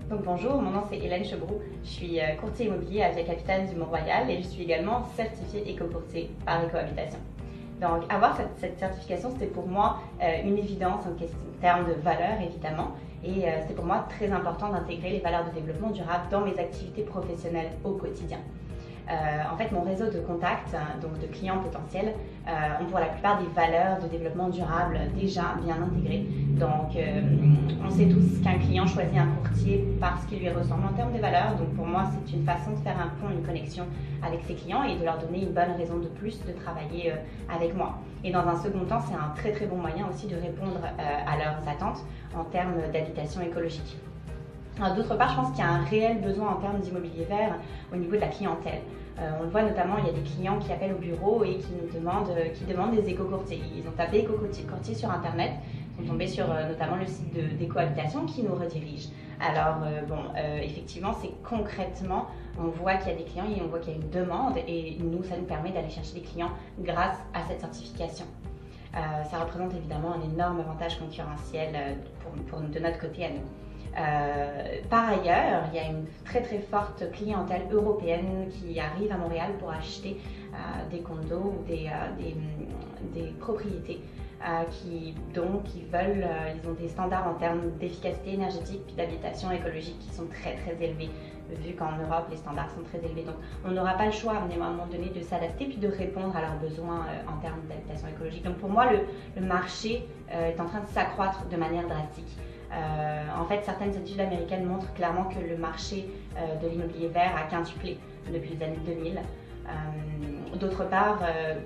Donc bonjour, mon nom c'est Hélène Chebroux, je suis courtier immobilier à Via Capitale du Mont-Royal et je suis également certifiée éco-courtier par Écohabitation. Donc avoir cette certification, c'était pour moi une évidence en termes de valeur évidemment, et c'était pour moi très important d'intégrer les valeurs de développement durable dans mes activités professionnelles au quotidien. En fait, mon réseau de contacts, donc de clients potentiels, ont pour la plupart des valeurs de développement durable déjà bien intégrées. Donc, on sait tous qu'un client choisit un courtier parce qu'il lui ressemble en termes de valeurs. Donc, pour moi, c'est une façon de faire un pont, une connexion avec ses clients et de leur donner une bonne raison de plus de travailler avec moi. Et dans un second temps, c'est un très très bon moyen aussi de répondre à leurs attentes en termes d'habitation écologique. D'autre part, je pense qu'il y a un réel besoin en termes d'immobilier vert au niveau de la clientèle. On le voit notamment, il y a des clients qui appellent au bureau et qui demandent des éco-courtiers. Ils ont tapé éco-courtier sur Internet, ils sont tombés sur notamment le site d'Écohabitation qui nous redirige. Alors, effectivement, c'est concrètement, on voit qu'il y a des clients et on voit qu'il y a une demande et nous, ça nous permet d'aller chercher des clients grâce à cette certification. Ça représente évidemment un énorme avantage concurrentiel de notre côté à nous. Par ailleurs, il y a une très très forte clientèle européenne qui arrive à Montréal pour acheter des condos ou des propriétés ils ont des standards en termes d'efficacité énergétique puis d'habitation écologique qui sont très très élevés, vu qu'en Europe les standards sont très élevés. Donc on n'aura pas le choix à un moment donné de s'adapter puis de répondre à leurs besoins en termes d'habitation écologique. Donc pour moi le marché est en train de s'accroître de manière drastique. En fait, certaines études américaines montrent clairement que le marché de l'immobilier vert a quintuplé depuis les années 2000. D'autre part,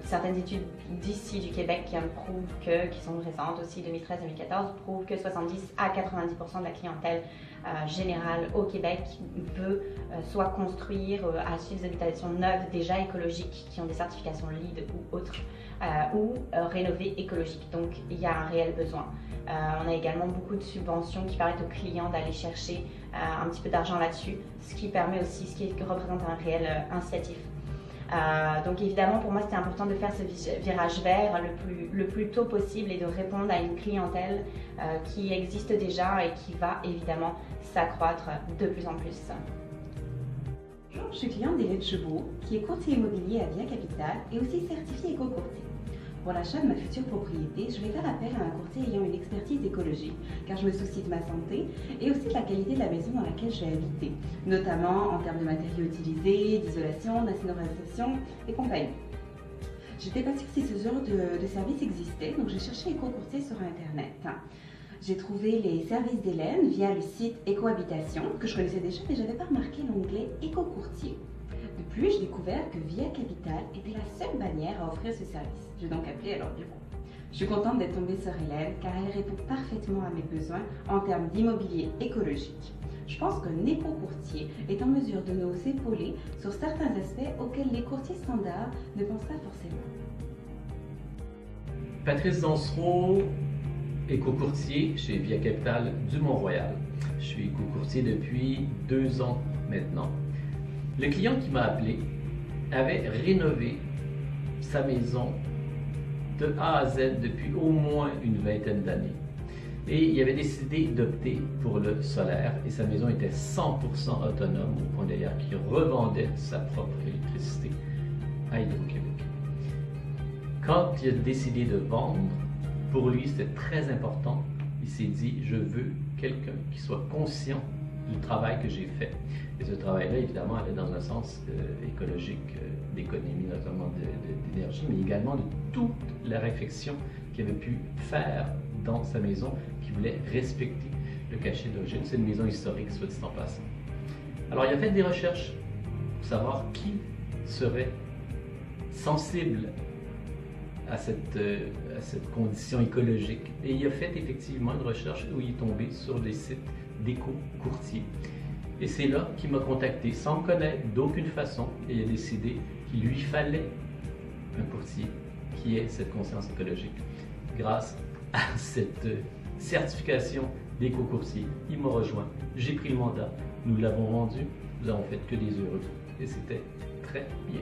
certaines études d'ici du Québec qui sont récentes aussi, 2013-2014, prouvent que 70 à 90% de la clientèle générale au Québec veut soit construire, acheter des habitations neuves déjà écologiques qui ont des certifications LEED ou autres, ou rénover écologique. Donc il y a un réel besoin. On a également beaucoup de subventions qui permettent aux clients d'aller chercher un petit peu d'argent là-dessus, ce qui représente un réel incitatif. Donc évidemment pour moi c'était important de faire ce virage vert le plus tôt possible et de répondre à une clientèle qui existe déjà et qui va évidemment s'accroître de plus en plus. Bonjour, je suis cliente d'Hélène Chebroux, qui est courtier immobilier à Via Capitale et aussi certifiée éco-courtier. Pour l'achat de ma future propriété, je vais faire appel à un courtier ayant une expertise écologique, car je me soucie de ma santé et aussi de la qualité de la maison dans laquelle je vais habiter, notamment en termes de matériaux utilisés, d'isolation, d'insonorisation et compagnie. Je n'étais pas sûre si ce genre de service existait, donc j'ai cherché éco-courtier sur Internet. J'ai trouvé les services d'Hélène via le site Écohabitation, que je connaissais déjà, mais je n'avais pas remarqué l'onglet Éco-courtier. De plus, j'ai découvert que Via Capitale était la seule bannière à offrir ce service. J'ai donc appelé à leur bureau. Je suis contente d'être tombée sur Hélène car elle répond parfaitement à mes besoins en termes d'immobilier écologique. Je pense qu'un éco-courtier est en mesure de nous épauler sur certains aspects auxquels les courtiers standards ne pensent pas forcément. Patrice Doncereau, éco-courtier chez Via Capitale du Mont-Royal. Je suis éco-courtier depuis 2 ans maintenant. Le client qui m'a appelé avait rénové sa maison de A à Z depuis au moins une vingtaine d'années. Et il avait décidé d'opter pour le solaire et sa maison était 100% autonome au point d'ailleurs qu'il revendait sa propre électricité à Hydro-Québec. Quand il a décidé de vendre, pour lui c'était très important. Il s'est dit, je veux quelqu'un qui soit conscient du travail que j'ai fait. Et ce travail-là, évidemment, allait dans un sens écologique, d'économie, notamment d'énergie, mais également de toute la réflexion qu'il avait pu faire dans sa maison, qui voulait respecter le cachet d'origine. C'est une maison historique, soit dit en passant. Alors, il a fait des recherches pour savoir qui serait sensible à cette condition écologique. Et il a fait effectivement une recherche où il est tombé sur des sites d'éco-courtiers. Et c'est là qu'il m'a contacté sans me connaître d'aucune façon et il a décidé qu'il lui fallait un courtier qui ait cette conscience écologique. Grâce à cette certification d'éco-courtier, il m'a rejoint, j'ai pris le mandat, nous l'avons vendu, nous avons fait que des heureux et c'était très bien.